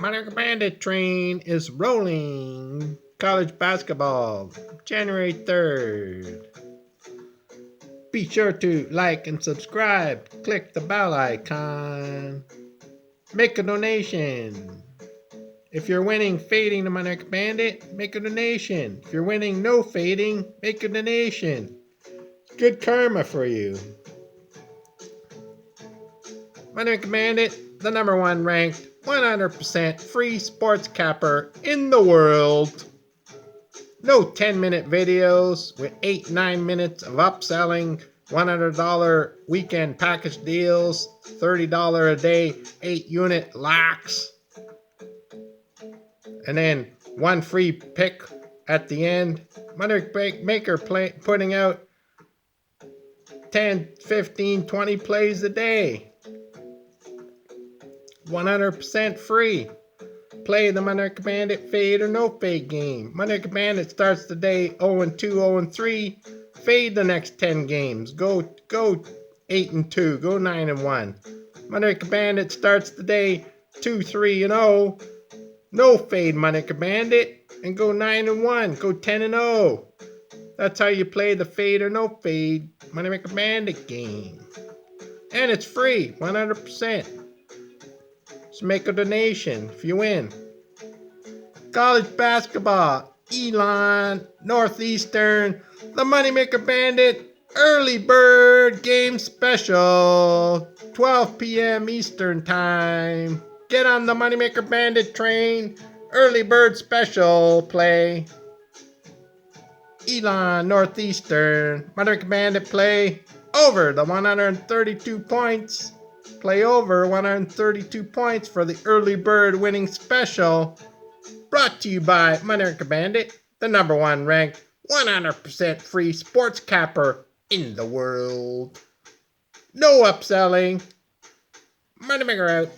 Monarch Bandit train is rolling. College basketball, January 3rd. Be sure to like and subscribe. Click the bell icon. Make a donation. If you're winning fading the Monarch Bandit, make a donation. If you're winning no fading, make a donation. Good karma for you. Monarch Bandit, the #1 ranked 100% free sports capper in the world. No 10-minute videos with 8-9 minutes of upselling, $100 weekend package deals, $30 a day, 8-unit locks, and then one free pick at the end. Monarch Maker putting out 10, 15, 20 plays a day. 100% free. Play the Monarch Bandit fade or no fade game. Monarch Bandit starts the day 0-2, 0-3. Fade the next 10 games. Go 8-2. Go 9-1. Monarch Bandit starts the day 2-3-0. No fade Monarch Bandit and go 9-1. Go 10-0. That's how you play the fade or no fade Monarch Bandit game. And it's free, 100%. So make a donation if you win. College basketball, Elon, Northeastern, the Moneymaker Bandit, early bird game special, 12 p.m. Eastern time. Get on the Moneymaker Bandit train, early bird special play. Elon, Northeastern, Moneymaker Bandit play over the 132 points. Play over 132 points for the early bird winning special. Brought to you by Monarch Bandit, the #1 ranked 100% free sports capper in the world. No upselling. Moneymaker out.